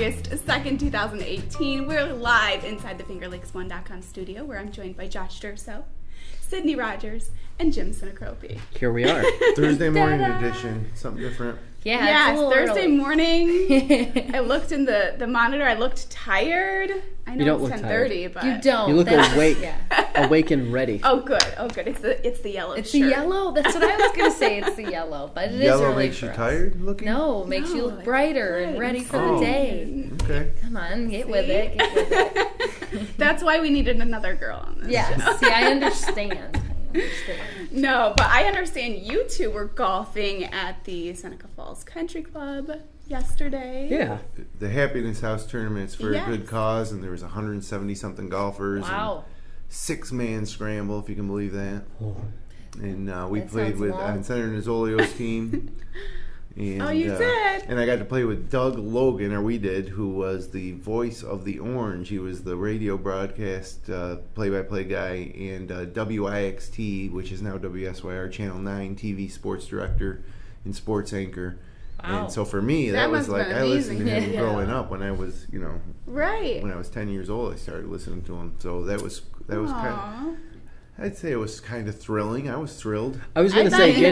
August 2nd, 2018. We're live inside the FingerLakes1.com studio where I'm joined by Josh Durso, Sydney Rogers, and Jim Sinicropi. Here we are. Thursday morning edition. Something different. Yeah, it's Thursday morning. I looked in the monitor. I looked tired. I know it's 10:30, but you don't. You look awake, awake and ready. Oh, good. It's the yellow. It's shirt. the yellow. That's what I was gonna say. It's the yellow, but it is Yellow early makes for you us. tired looking? No, makes you look brighter and ready for the day. Okay. Come on, get with it. Get with it. That's why we needed another girl on this show. Yes. See, I understand. No, but I understand you two were golfing at the Seneca Falls Country Club yesterday. Yeah. The Happiness House tournament's for Yes. a good cause, and there was 170-something golfers. Wow. And 6-man scramble, if you can believe that. Oh. And we That played sounds with long. Senator Nozolio's team. And, Oh, you did? And I got to play with Doug Logan, or we did, who was the voice of the Orange. He was the radio broadcast play-by-play guy, and WIXT, which is now WSYR, Channel 9 TV sports director and sports anchor. Wow. And so for me, That that was must have like, been I listened to amazing. him Yeah. growing up when I was, Right. when I was 10 years old, I started listening to him. So that was kind of, I'd say it was kind of thrilling. I was thrilled. I was going to I say thought you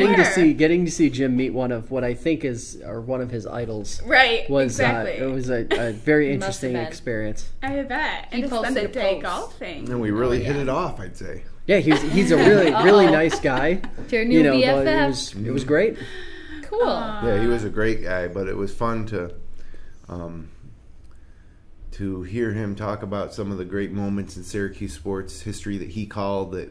were. getting to see Jim meet one of what I think is one of his idols. Right. Was exactly. it was a very Must have interesting been. experience. I bet. And He to spend the posted a day post. golfing. And we really yeah. hit it off, I'd say. Yeah, he's a really nice guy. Your new but BFF. it was great. Cool. Yeah, he was a great guy, but it was fun to hear him talk about some of the great moments in Syracuse sports history that he called that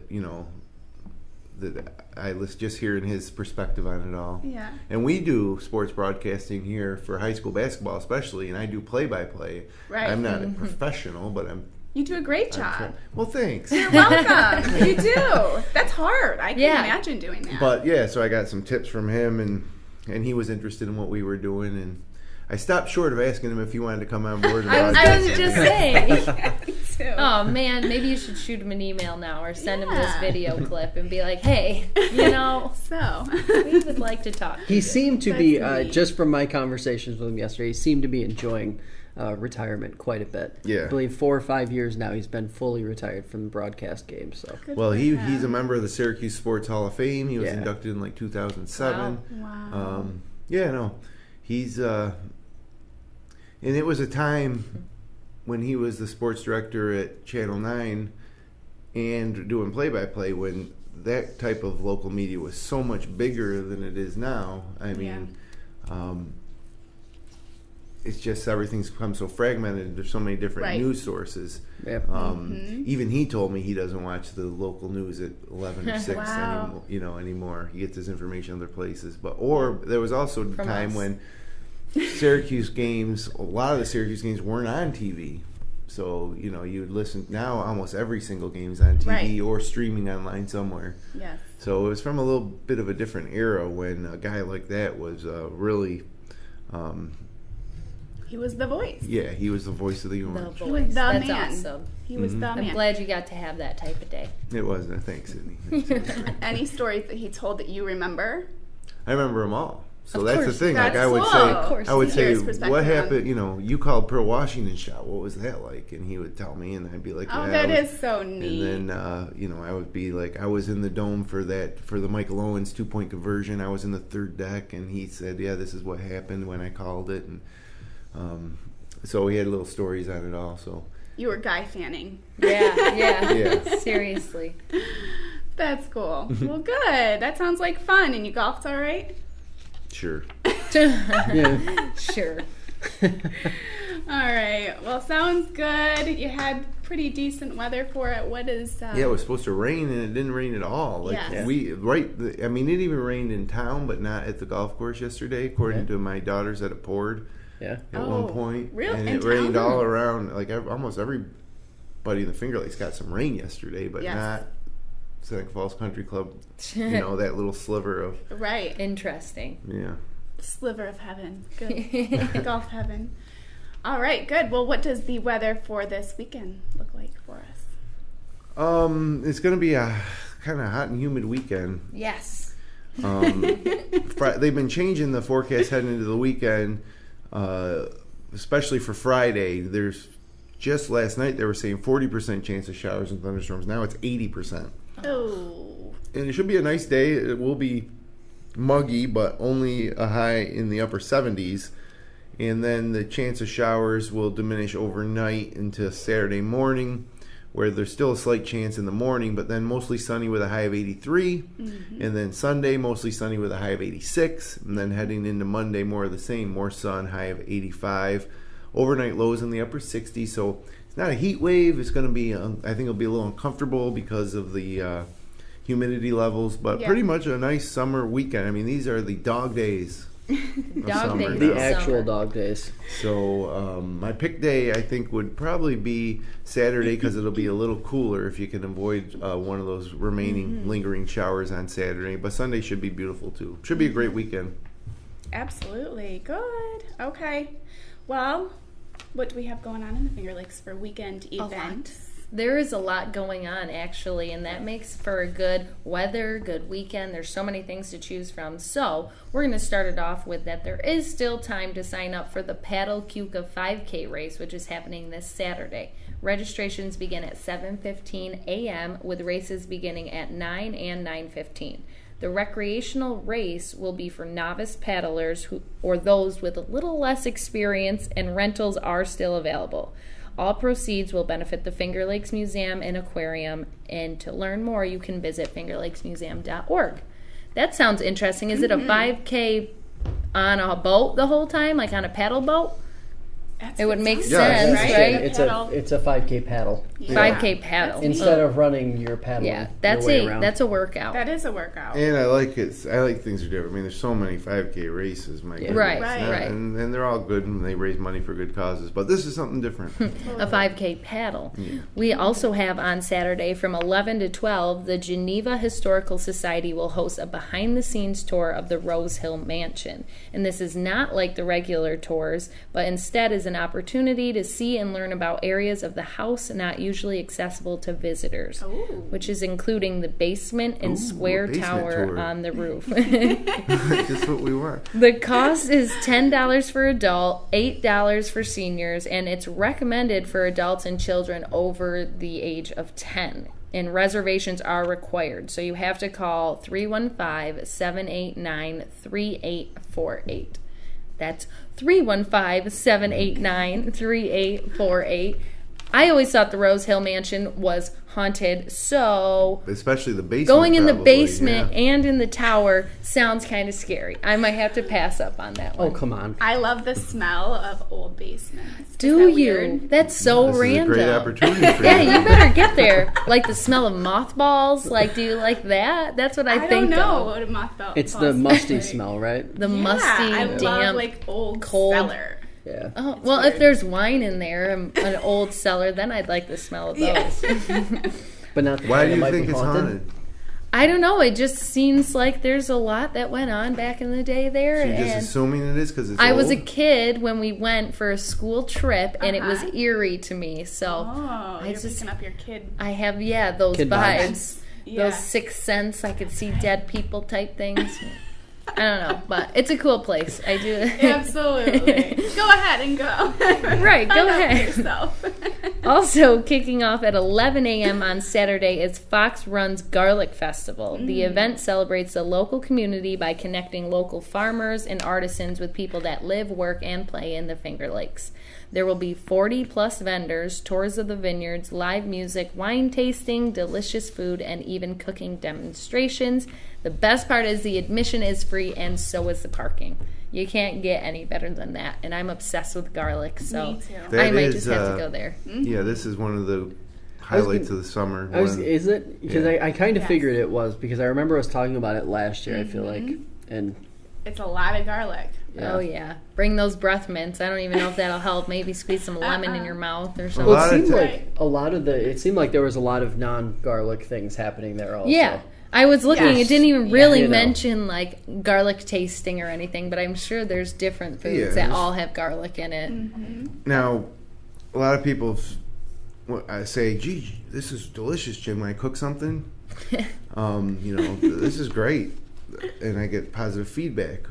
I was just hearing his perspective on it all. Yeah. And we do sports broadcasting here for high school basketball especially, and I do play-by-play. Right. I'm not a professional, but You do a great job. well, thanks. You're welcome. You do. That's hard. I can't imagine doing that. But yeah, so I got some tips from him, and he was interested in what we were doing, and I stopped short of asking him if he wanted to come on board. I was just saying. Me too. Oh man, maybe you should shoot him an email now or send him this video clip and be like, "Hey, So. we would like to talk." He seemed to be, That's neat. just from my conversations with him yesterday, he seemed to be enjoying retirement quite a bit. Yeah. I believe 4 or 5 years now he's been fully retired from the broadcast game. So Well, he's a member of the Syracuse Sports Hall of Fame. He was Yeah. inducted in like 2007. Wow. He's and it was a time when he was the sports director at Channel 9 and doing play-by-play when that type of local media was so much bigger than it is now. I mean, it's just everything's become so fragmented. There's so many different news sources. yeah. Even he told me he doesn't watch the local news at 11 or 6 Wow. anymore. He gets his information other places. Or there was also a time us. when Syracuse games, a lot of the Syracuse games weren't on TV. So, you would listen. Now almost every single game's on TV or streaming online somewhere. Yes. So it was from a little bit of a different era when a guy like that was really... He was the voice. yeah, he was the voice of the The Orange. He was voice. the That's man. awesome. He was the I'm man. glad you got to have that type of day. It was. Thanks, Sydney. Any stories that he told that you remember? I remember them all. So Of that's the course. thing. Like That's I would cool. say, Of course. I would To say, hear his perspective what on- happened? You called Pearl Washington shot. What was that like? And he would tell me, and I'd be like, Oh, yeah, that I was- is so neat. And then, I would be like, I was in the dome for the Michael Owens 2-point conversion. I was in the third deck, and he said, yeah, this is what happened when I called it, and so we had little stories on it all. So You were guy fanning. Yeah. Yeah. Seriously. That's cool. Well, good. That sounds like fun. And you golfed all right? sure. Yeah. Sure. All right. Well, sounds good. You had pretty decent weather for it. What is... Yeah, it was supposed to rain, and it didn't rain at all. Like Yes. it even rained in town, but not at the golf course yesterday, according to my daughters that it poured. Yeah. At Oh, one point, really? and In it rained town? all around. Like almost everybody in the Finger Lakes got some rain yesterday, but Yes. not Seneca Falls Country Club. That little sliver of Right. Interesting. Sliver of heaven. Good. Golf heaven. All right, good. Well, what does the weather for this weekend look like for us? It's going to be a kind of hot and humid weekend. Yes. They've been changing the forecast heading into the weekend. especially for Friday, there's just last night they were saying 40% chance of showers and thunderstorms. Now it's 80%. Oh. And it should be a nice day. It will be muggy, but only a high in the upper 70s. And then the chance of showers will diminish overnight into Saturday morning, where there's still a slight chance in the morning, but then mostly sunny with a high of 83. And then Sunday, mostly sunny with a high of 86. And then heading into Monday, more of the same, more sun, high of 85. Overnight lows in the upper 60s. So it's not a heat wave. It's going to be, I think it'll be a little uncomfortable because of the humidity levels, but pretty much a nice summer weekend. I mean, these are the dog days. Dog days. The actual dog days. So my pick day, I think, would probably be Saturday because it'll be a little cooler if you can avoid one of those remaining lingering showers on Saturday. But Sunday should be beautiful, too. Should be a great weekend. Absolutely. Good. Okay. Well, what do we have going on in the Finger Lakes for weekend events? There is a lot going on, actually, and that makes for a good weather, good weekend. There's so many things to choose from. So we're going to start it off with that there is still time to sign up for the Paddle Cuca 5K race, which is happening this Saturday. Registrations begin at 7:15 a.m. with races beginning at 9 and 9:15. The recreational race will be for novice paddlers or those with a little less experience, and rentals are still available. All proceeds will benefit the Finger Lakes Museum and Aquarium, and to learn more, you can visit fingerlakesmuseum.org. That sounds interesting. Is it a 5K on a boat the whole time, like on a paddle boat? It would make sense, right? It's a 5K paddle. Yeah. 5K paddle instead of running your paddle. Yeah, that's a workout. That is a workout. And I like it. I like things are different. I mean, there's so many 5K races, my goodness. Right. And they're all good, and they raise money for good causes. But this is something different. A 5K paddle. Yeah. We also have on Saturday from 11 to 12, the Geneva Historical Society will host a behind-the-scenes tour of the Rose Hill Mansion. And this is not like the regular tours, but instead is an opportunity to see and learn about areas of the house not usually accessible to visitors, which is including the basement and square tower tour on the roof. Just what we want. The cost is $10 for adult, $8 for seniors, and it's recommended for adults and children over the age of 10. And reservations are required, so you have to call 315-789-3848. That's 315-789-3848. I always thought the Rose Hill Mansion was haunted, so especially the basement. Going in the basement and in the tower sounds kind of scary. I might have to pass up on that one. Oh, come on. I love the smell of old basements. Do you? Weird? That's so this random. Is a great opportunity for Yeah, you. you better get there. Like the smell of mothballs. Like, do you like that? That's what I think. I don't know of. what a mothball. It's the musty smell, right? The musty, I damp, love like old cold cellar. Yeah. Oh, well, if there's wine in there, an old cellar, then I'd like the smell of those. But not the Why kind do that you might think be it's haunted? I don't know. It just seems like there's a lot that went on back in the day there. So you're and just assuming it is because it's I old? was a kid when we went for a school trip, and it was eerie to me. So you're picking up your kid. I have, those Kid vibes. Yeah. Those sixth sense, I could see dead people type things. I don't know, but it's a cool place. I do. Absolutely. Go ahead and go. Right, go ahead. Yourself. Also, kicking off at 11 a.m. on Saturday is Fox Run's Garlic Festival. The event celebrates the local community by connecting local farmers and artisans with people that live, work, and play in the Finger Lakes. There will be 40-plus vendors, tours of the vineyards, live music, wine tasting, delicious food, and even cooking demonstrations. The best part is the admission is free, and so is the parking. You can't get any better than that, and I'm obsessed with garlic, so Me too. I might just have to go there. Yeah, this is one of the highlights of the summer. Is it? Because I kind of figured it was, because I remember us talking about it last year, I feel like. And it's a lot of garlic. yeah. Oh, yeah. Bring those breath mints. I don't even know if that'll help. Maybe squeeze some lemon in your mouth or something. Well, it seemed like there was a lot of non-garlic things happening there also. Yeah. I was looking. Yes. It didn't even really You know. mention like garlic tasting or anything, but I'm sure there's different foods that all have garlic in it. Now, a lot of people say, "Gee, this is delicious, Jim. When I cook something, this is great," and I get positive feedback.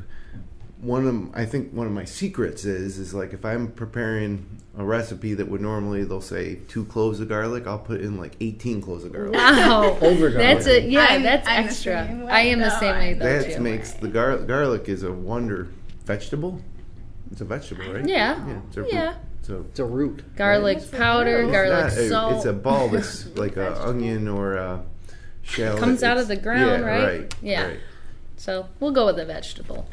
I think one of my secrets is like if I'm preparing a recipe that would normally they'll say 2 cloves of garlic, I'll put in like 18 cloves of garlic. Wow, over garlic. That's extra. I am the same way though That too. makes the garlic is a wonder vegetable. It's a vegetable, right? Yeah. It's a root. It's a root. Garlic powder, garlic salt. It's a ball that's like an onion or a shallot. Comes out of the ground, right? Yeah. Right. So we'll go with a vegetable.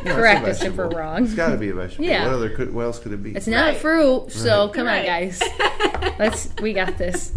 No, Correct us if we're wrong. It's got to be a vegetable. Yeah. What else could it be? It's not fruit, so come on, guys. We got this.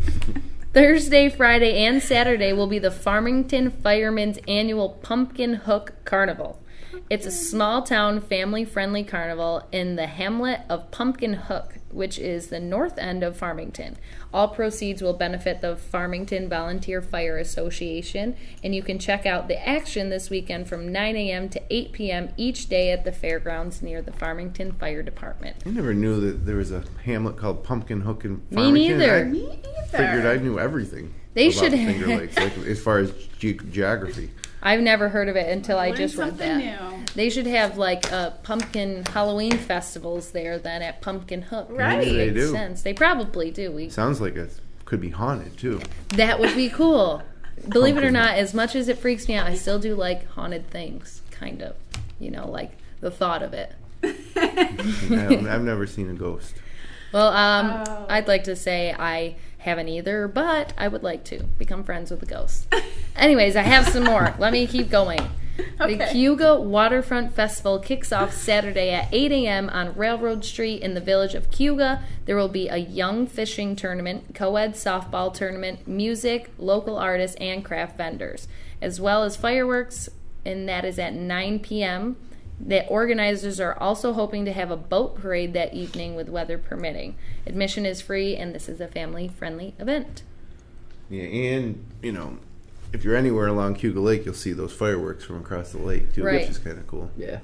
Thursday, Friday, and Saturday will be the Farmington Firemen's annual Pumpkin Hook Carnival. It's a small-town, family-friendly carnival in the hamlet of Pumpkin Hook, which is the north end of Farmington. All proceeds will benefit the Farmington Volunteer Fire Association, and you can check out the action this weekend from 9 a.m. to 8 p.m. each day at the fairgrounds near the Farmington Fire Department. I never knew that there was a hamlet called Pumpkin Hook in Me Farmington. neither. Me either. Figured I knew everything. They about should Finger Lakes, like, as far as geography. I've never heard of it until I Learn just read something that. new. They should have like pumpkin Halloween festivals there then at Pumpkin Hook. Right. Maybe they Makes do. sense. They probably do. Sounds like it could be haunted too. That would be cool. Believe it or not, as much as it freaks me out, I still do like haunted things, kind of. You know, like the thought of it. I've never seen a ghost. Well, I'd like to say I haven't either, but I would like to become friends with the ghost. Anyways, I have some more. Let me keep going. Okay. The Cayuga Waterfront Festival kicks off Saturday at 8 a.m. on Railroad Street in the village of Cayuga. There will be a young fishing tournament, co-ed softball tournament, music, local artists, and craft vendors, as well as fireworks, and that is at 9 p.m. The organizers are also hoping to have a boat parade that evening with weather permitting. Admission is free, and this is a family-friendly event. Yeah, and if you're anywhere along Cayuga Lake, you'll see those fireworks from across the lake too, Right. which is kind of cool. Yeah.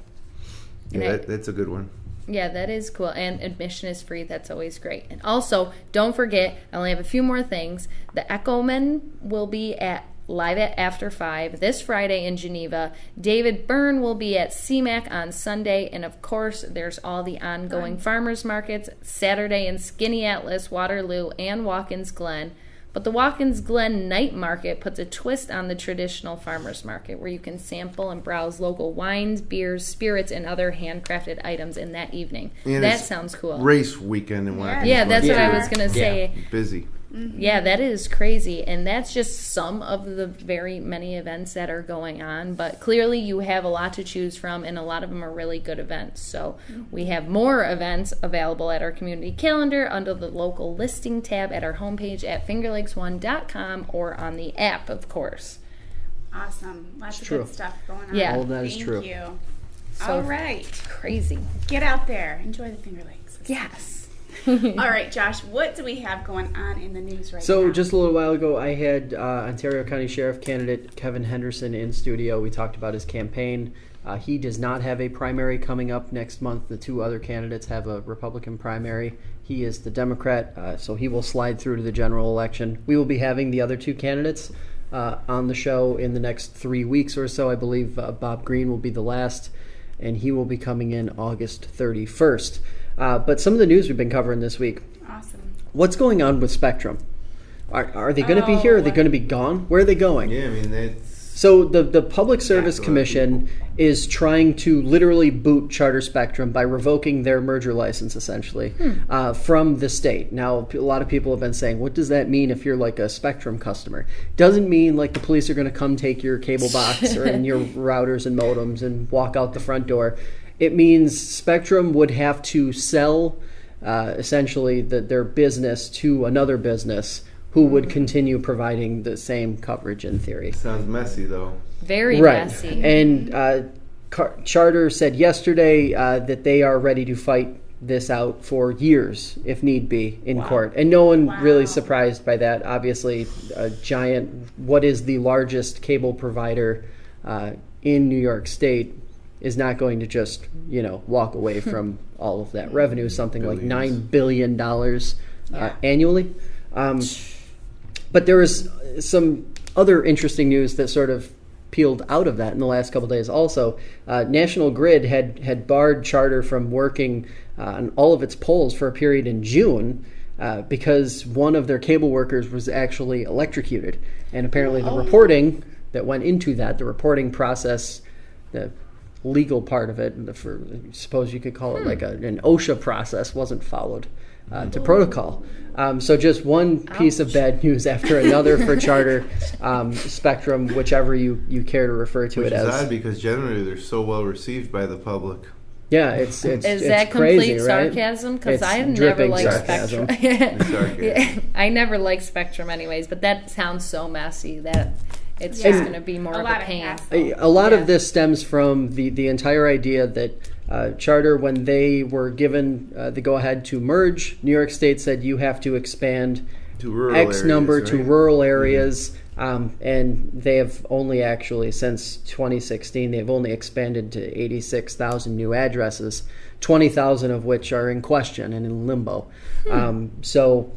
Yeah, that's a good one. Yeah, that is cool. And admission is free. That's always great. And also, don't forget, I only have a few more things. The Echo Men will be live at After 5 this Friday in Geneva. David Byrne will be at CMAC on Sunday. And, of course, there's all the ongoing farmers markets Saturday in Skinny Atlas, Waterloo, and Watkins Glen. But the Watkins Glen Night Market puts a twist on the traditional farmers market where you can sample and browse local wines, beers, spirits, and other handcrafted items in that evening. And that it's sounds cool. Race weekend in Watkins Yeah, that's Glen, what I too. was going to say. Busy. Mm-hmm. Yeah, that is crazy. And that's just some of the very many events that are going on. But clearly you have a lot to choose from, and a lot of them are really good events. So we have more events available at our community calendar under the local listing tab at our homepage at fingerlakes1.com or on the app, of course. Awesome. Lots of true. good stuff going on. Yeah. All of that is true. Thank you. So All right. Crazy. Get out there. Enjoy the Finger Lakes. Yes. All right, Josh, what do we have going on in the news right now? So just a little while ago, I had Ontario County Sheriff candidate Kevin Henderson in studio. We talked about his campaign. He does not have a primary coming up next month. The two other candidates have a Republican primary. He is the Democrat, so he will slide through to the general election. We will be having the other two candidates on the show in the next 3 weeks or so. I believe Bob Green will be the last, and he will be coming in August 31st. But some of the news we've been covering this week. Awesome. What's going on with Spectrum? Are they going to be here? Are they going to be gone? Where are they going? Yeah, I mean, that's... So the Public Service Commission is trying to literally boot Charter Spectrum by revoking their merger license, essentially, from the state. Now, a lot of people have been saying, what does that mean if you're like a Spectrum customer? Doesn't mean like the police are going to come take your cable box or your routers and modems and walk out the front door. It means Spectrum would have to sell, essentially, their business to another business who would continue providing the same coverage in theory. Sounds messy, though. Very Right. messy. And Charter said yesterday that they are ready to fight this out for years, if need be, in court. And no one really surprised by that. Obviously, what is the largest cable provider in New York State is not going to just, walk away from all of that revenue, something like $9 billion annually. But there was some other interesting news that sort of peeled out of that in the last couple of days. Also, National Grid had barred Charter from working on all of its poles for a period in June because one of their cable workers was actually electrocuted. And apparently the reporting that went into that, the reporting process, the legal part of it, I suppose you could call it like an OSHA process, wasn't followed to protocol. So just one piece of bad news after another for Charter Spectrum, whichever you care to refer to it as. Which is odd because generally they're so well received by the public. Yeah, it's Is it's that crazy, complete right? sarcasm? Because It's I've never dripping liked sarcasm. Spectrum. Yeah, I never liked Spectrum anyways, but that sounds so messy that it's just going to be more of a pain. A lot of this stems from the entire idea that Charter, when they were given the go-ahead to merge, New York State said you have to expand To rural X areas, number right? to rural areas, and they have only actually, since 2016, they've only expanded to 86,000 new addresses, 20,000 of which are in question and in limbo. So,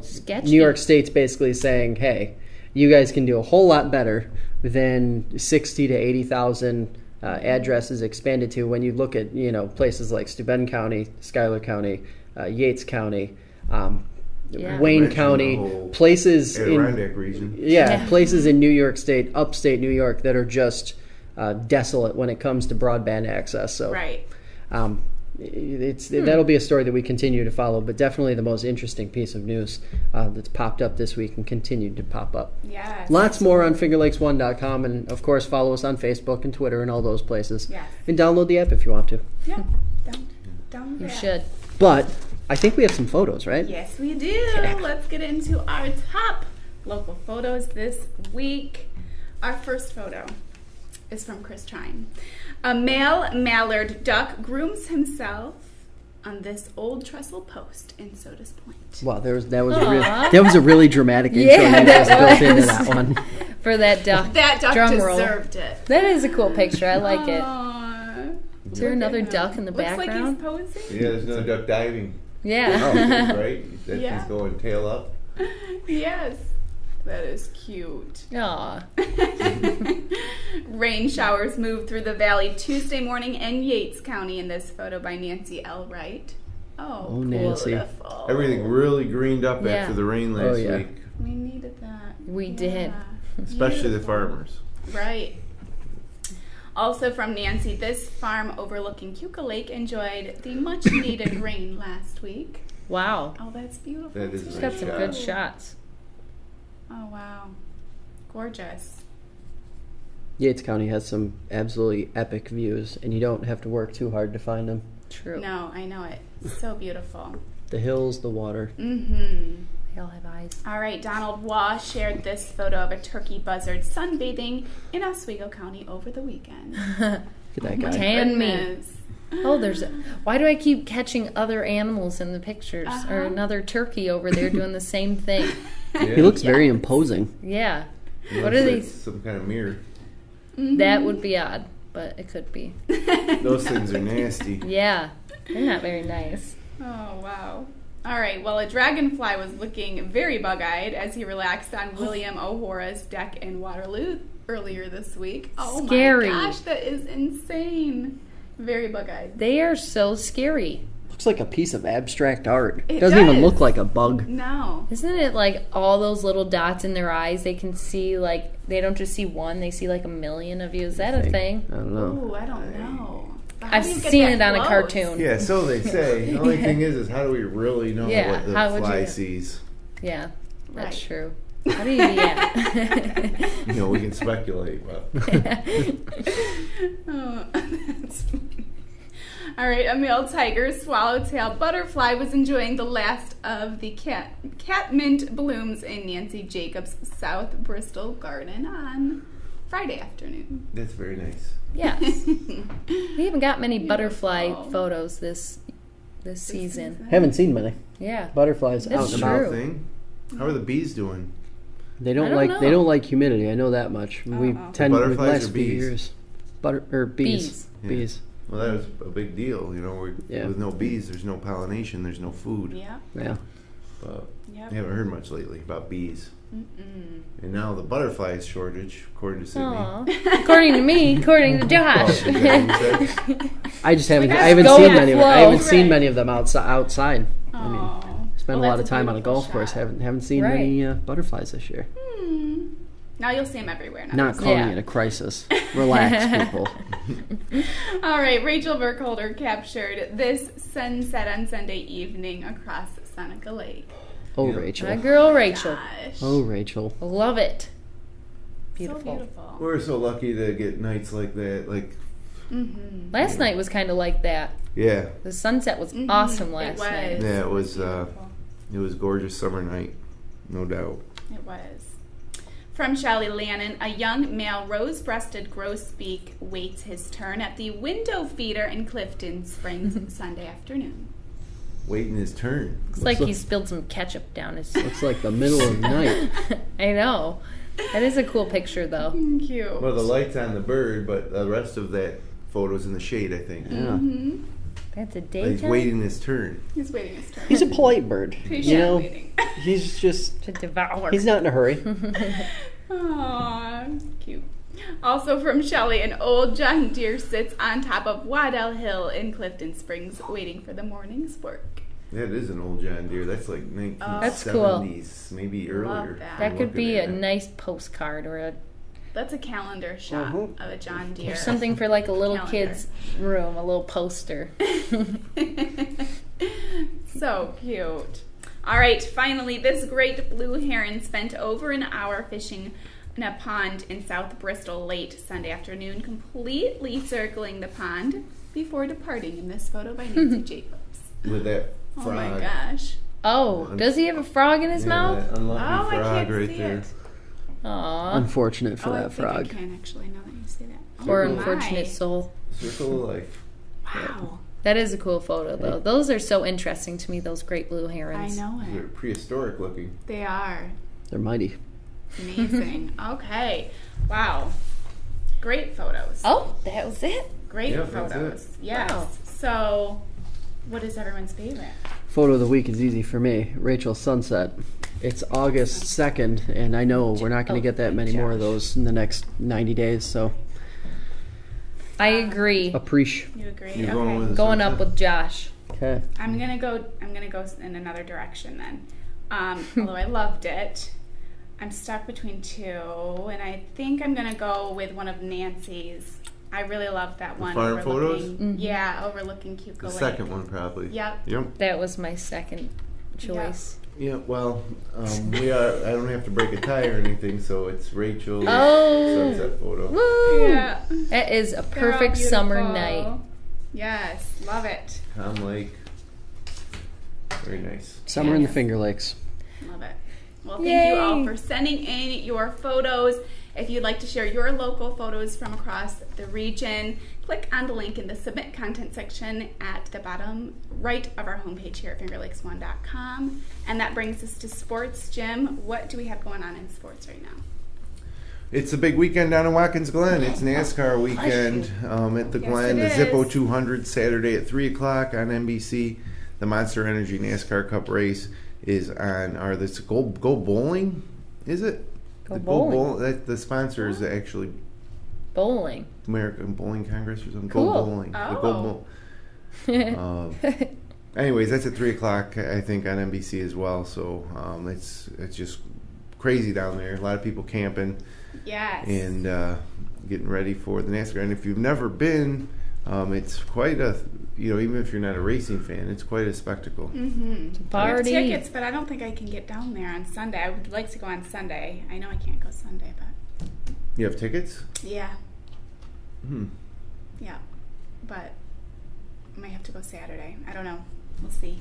Sketchy. New York State's basically saying, hey, you guys can do a whole lot better than 60 to 80,000 addresses expanded to when you look at, places like Steuben County, Schuyler County, Yates County, Wayne Mention County, the whole places Adirondack region. places in New York State, upstate New York, that are just desolate when it comes to broadband access. So, Right. that'll be a story that we continue to follow, but definitely the most interesting piece of news that's popped up this week and continued to pop up. Yes. Lots more on FingerLakes1.com, and of course follow us on Facebook and Twitter and all those places. Yes. And download the app if you want to. Yeah. Down You there. should. But I think we have some photos, right? Yes, we do. Let's get into our top local photos this week. Our first photo is from Chris Trine. A male mallard duck grooms himself on this old trestle post in Soda's Point. Wow, that was a really dramatic intro that was built into that one. For that duck. That duck drum roll. deserved it. That is a cool picture. I like it. Aw. Is there another duck in the Looks background? like he's posing. Yeah, there's no duck diving. Yeah. Right? That Yeah. thing's going tail up. Yes. That is cute. Aw. Rain showers moved through the valley Tuesday morning in Yates County in this photo by Nancy L. Wright. Oh, Nancy. beautiful. Everything really greened up Yeah. after the rain last yeah. week, We needed that. We did. especially the Beautiful. farmers. Right. Also from Nancy, this farm overlooking Keuka Lake enjoyed the much needed rain last week. Wow. Oh, that's beautiful. That is She's a got nice some shot. good shots. Oh, wow. Gorgeous. Yates County has some absolutely epic views, and you don't have to work too hard to find them. True. No, I know it. So beautiful. The hills, the water. Mm-hmm. They all have eyes. All right, Donald Waugh shared this photo of a turkey buzzard sunbathing in Oswego County over the weekend. Look at that guy. Tan me. Goodness. Oh, why do I keep catching other animals in the pictures? Or Uh-huh. another turkey over there doing the same thing. He looks very imposing. Yeah. It What looks are like these? Some kind of mirror. That would be odd, but it could be. Those things are nasty. Yeah. They're not very nice. Oh, wow. All right, well, a dragonfly was looking very bug-eyed as he relaxed on William O'Hora's deck in Waterloo earlier this week. Oh Scary. my gosh, that is insane. Very bug-eyed. They are so scary. Looks like a piece of abstract art. It Doesn't even does. look like a bug. No. Isn't it like all those little dots in their eyes? They can see, like, they don't just see one, they see like a million of you. Is that a thing? I don't know. Ooh, I don't know. How I've do you get seen that it on a close? cartoon. Yeah, so they say. The only thing is how do we really know Yeah, what how the would fly you- sees? Yeah, that's Right. true. How do you, yeah. You know, we can speculate, but Oh, that's funny. All right, a male tiger swallowtail butterfly was enjoying the last of the catmint blooms in Nancy Jacobs' South Bristol garden on Friday afternoon. that's very nice. Yes. We haven't got many butterfly Beautiful. photos this season. Haven't seen many Yeah. butterflies That's out and true. about. Thing. How are the bees doing? They I don't don't like know. they don't like humidity. I know that much. We Uh-oh. tend with Butterflies last or few bees? years. Bees. Bees. Yeah. Bees. Well, that was a big deal. You know, Yeah. with no bees, there's no pollination, there's no food. Yeah. Yeah. but Yep. I haven't heard much lately about bees. Mm-mm. And now the butterflies shortage, according to Sydney. Aw. According to me, according to Josh. Oh, is that what you said? I just haven't. Like, I haven't go seen with many. flow. I haven't seen Right. many of them outside. I mean, Oh. spent Well, a lot of that's time on a beautiful golf course. shot. Haven't seen Right. many butterflies this year. Now you'll see them everywhere. Not calling Yeah. it a crisis. Relax, people. All right, Rachel Burkholder captured this sunset on Sunday evening across Seneca Lake. Oh, Yeah. Rachel. My girl Rachel. Gosh. Oh, Rachel. Love it. So Beautiful. beautiful. We're so lucky to get nights like that. Like, Mm-hmm. Last night was kind of like that. yeah, The sunset was awesome last night. yeah, it was Beautiful. it was a gorgeous summer night, no doubt. It was. From Shelley Lannon, a young male rose-breasted grosbeak waits his turn at the window feeder in Clifton Springs Sunday afternoon. Waiting his turn. Looks like like- he spilled some ketchup down his. Looks like the middle of the night. I know. That is a cool picture, though. Cute. Well, the light's on the bird, but the rest of that photo's in the shade, I think. Yeah. Mm-hmm. That's a He's daytime. waiting his turn. He's waiting his turn. He's a polite bird. He's You know, waiting. he's just. To devour. He's not in a hurry. Aww, cute. Also from Shelley, an old John Deere sits on top of Waddell Hill in Clifton Springs waiting for the morning's work. That is an old John Deere. That's like 1970s, That's cool. maybe Love earlier. that. That could be a Looking at it. nice postcard or That's a calendar shot Mhm. of a John Deere. or something for like a little Calendar. kid's room, a little poster. So cute. All right, finally, this great blue heron spent over an hour fishing in a pond in South Bristol late Sunday afternoon, completely circling the pond before departing in this photo by Nancy Jacobs. With that Oh frog. my gosh. Oh, does he have a frog in his Yeah, mouth? that unlucky Oh, I frog can't right see there. it. Aw. Unfortunate for I that think frog. I can actually, now that you say that. Poor Oh my. unfortunate soul. Circle of life. Wow. That is a cool photo, though. Those are so interesting to me, those great blue I herons. know They're it. prehistoric looking. They are. They're mighty. Amazing. Okay. Wow. Great photos. Oh, that was it? Great Yep, that's photos. it. Yes. Wow. So, what is everyone's favorite? Photo of the week is easy for me. Rachel's sunset. It's August 2nd, and I know we're not going to get that many more of those in the next 90 days, so I agree. appreciate. You agree? You're okay. going with the Going sunset? up with Josh. Okay. I'm gonna go in another direction then. Although I loved it, I'm stuck between two, and I think I'm gonna go with one of Nancy's. I really loved that one. farm photos? overlooking- Yeah, overlooking Cuco The Lake. second one, probably. Yep. Yep. That was my second choice. Yeah, well, I don't have to break a tie or anything, so it's Rachel's Oh. sunset photo. Woo! Yeah. That is a They're all perfect summer beautiful. night. Yes, love it. Tom Lake. Very nice. Summer in the Yes. Finger Lakes. Love it. Well, thank you all Yay. for sending in your photos. If you'd like to share your local photos from across the region, click on the link in the Submit Content section at the bottom right of our homepage here at FingerLakes1.com. And that brings us to sports. Jim, what do we have going on in sports right now? It's a big weekend down in Watkins Glen. It's NASCAR weekend at the Yes, Glen. it The Zippo is. 200 Saturday at 3 o'clock on NBC. The Monster Energy NASCAR Cup race is on. This Go Bowling? Is it? Go the Bowling. The sponsor is actually Bowling. American Bowling Congress or something. Cool. Go Bowling. The Go Anyways, that's at 3 o'clock, I think, on NBC as well. So it's just crazy down there. A lot of people camping Yes. and getting ready for the NASCAR. And if you've never been, it's quite a, even if you're not a racing fan, it's quite a spectacle. Mm-hmm. I have Party. tickets, but I don't think I can get down there on Sunday. I would like to go on Sunday. I know I can't go Sunday, but You have tickets? yeah. Hmm. Yeah, but I might have to go Saturday. I don't know. We'll see.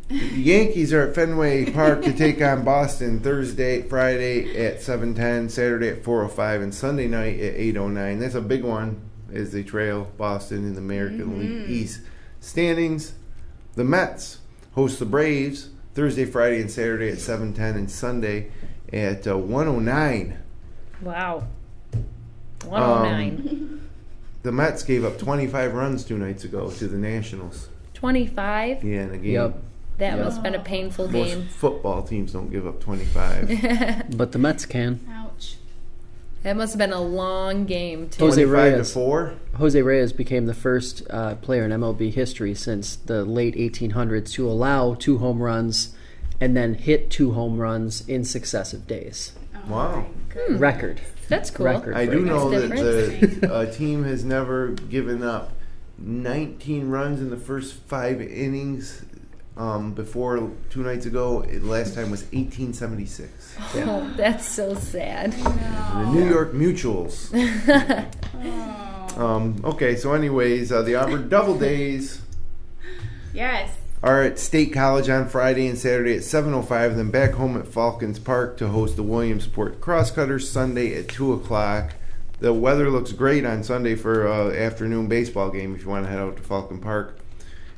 The Yankees are at Fenway Park to take on Boston Friday at 7:10, Saturday at 4:05, and Sunday night at 8:09. That's a big one as they trail Boston in the American League East standings. The Mets host the Braves Thursday, Friday, and Saturday at 7:10, and Sunday at 1:09. Wow. 109. The Mets gave up 25 runs 2 nights ago to the Nationals. 25. Yeah, in a game. Yep. That must have been a painful Most game. football teams don't give up 25. But the Mets can. Ouch. That must have been a long game, too. Jose 25 to Reyes. 4. Jose Reyes became the first player in MLB history since the late 1800s to allow 2 home runs and then hit 2 home runs in successive days. Oh, Wow. my goodness. Record. That's cool. Record. I do know That's that the team has never given up 19 runs in the first 5 innings. Before 2 nights ago, last time was 1876. Oh, that's so sad. The New York Mutuals. Okay, so anyways, the Auburn Doubledays Yes. are at State College on Friday and Saturday at 7:05, then back home at Falcons Park to host the Williamsport Crosscutters Sunday at 2 o'clock. The weather looks great on Sunday for an afternoon baseball game if you want to head out to Falcon Park.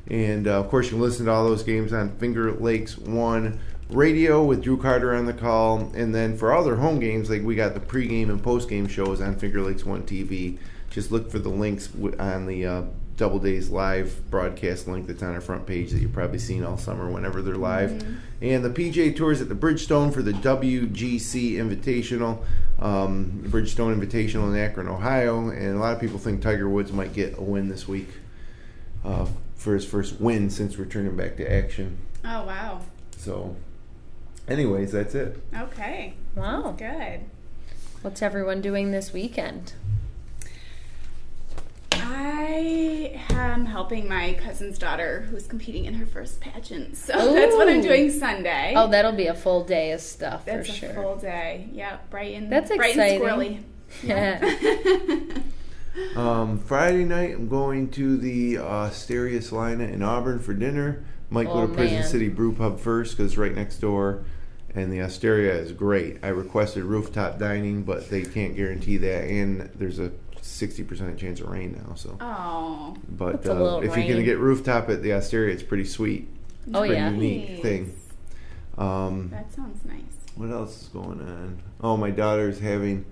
And, of course, you can listen to all those games on Finger Lakes 1 radio with Drew Carter on the call. And then for all their home games, like we got the pregame and postgame shows on Finger Lakes 1 TV. Just look for the links on the Double Days live broadcast link that's on our front page that you've probably seen all summer whenever they're live. Mm-hmm. And the PGA Tour is at the Bridgestone for the WGC Invitational. Bridgestone Invitational in Akron, Ohio. And a lot of people think Tiger Woods might get a win this week. For his first win since returning back to action. Oh, wow. So, anyways, that's it. Okay. Wow. Good. What's everyone doing this weekend? I am helping my cousin's daughter who's competing in her first pageant. So that's what I'm doing Sunday. Oh, that'll be a full day of stuff That's for sure. a full day. Yep, bright and That's bright exciting. and squirrely. Yeah. Friday night, I'm going to the Asteria Salina in Auburn for dinner. Might go to Prison man. City Brew Pub first because it's right next door. And the Asteria is great. I requested rooftop dining, but they can't guarantee that. And there's a 60% chance of rain now. So, Oh. but That's a little if you're going to rain. get rooftop at the Asteria, it's pretty sweet. It's Oh, a pretty yeah. unique Nice. thing. That sounds nice. What else is going on? Oh, my daughter's having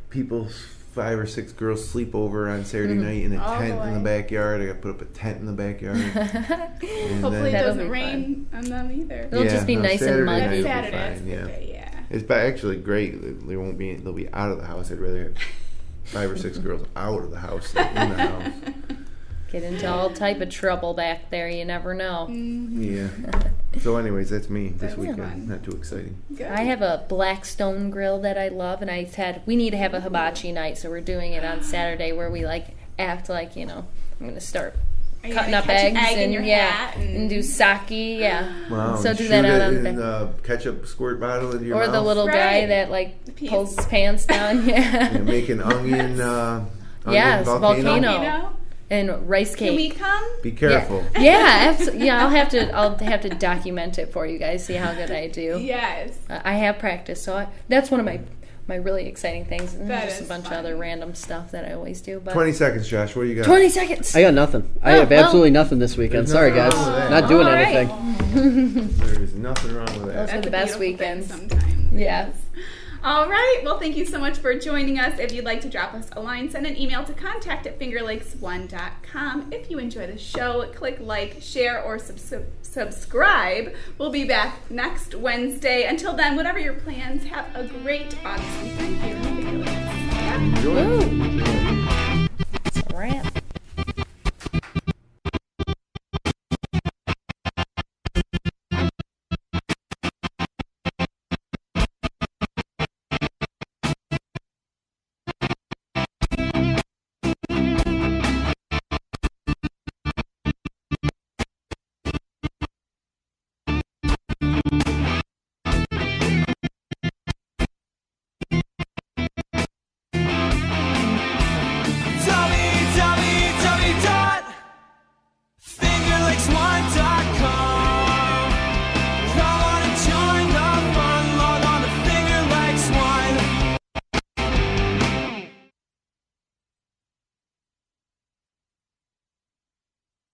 people, 5 or 6 girls, sleep over on Saturday night in a Oh, tent in the boy. backyard. I got to put up a tent in the backyard. And Hopefully it That'll doesn't be rain on them either. It'll just be nice and Saturday muggy. night will be Saturday, that's fine, a yeah. good day, yeah. It's actually great. They won't be. They'll be out of the house. I'd rather have 5 or 6 girls out of the house than in the house. Get into all type of trouble back there. You never know. Yeah. So, anyways, that's me this That's weekend. fun. Not too exciting. Good. I have a black stone grill that I love, and I said we need to have a hibachi night, so we're doing it on Saturday where we act like I'm gonna start Are you cutting gonna up catch an eggs egg in and your yeah, hat and do sake, yeah. Wow. So and do shoot that out it on in the ketchup squirt bottle into your or mouth. the little guy Right. that Piece. pulls his pants down, yeah. And make an onion. Yes, volcano. Volcano? And rice Can we cake. come? Be careful. Yeah, absolutely. Yeah, I'll have to document it for you guys. See how good I do. Yes. I have practiced, so that's one of my really exciting things. And That there's just is a bunch fun. of other random stuff that I always do. But 20 seconds, Josh. What do you got? 20 seconds. I got nothing. I have well. absolutely nothing this weekend. There's Sorry, nothing guys. wrong with that. Not doing All right. anything. There is nothing wrong with that. Those are That's the a best beautiful thing weekends. sometimes. Yeah. All right. Well, thank you so much for joining us. If you'd like to drop us a line, send an email to contact@fingerlakes1.com. If you enjoy the show, click like, share, or subscribe. We'll be back next Wednesday. Until then, whatever your plans, have a great August weekend here in Finger Lakes. Enjoy. Woo.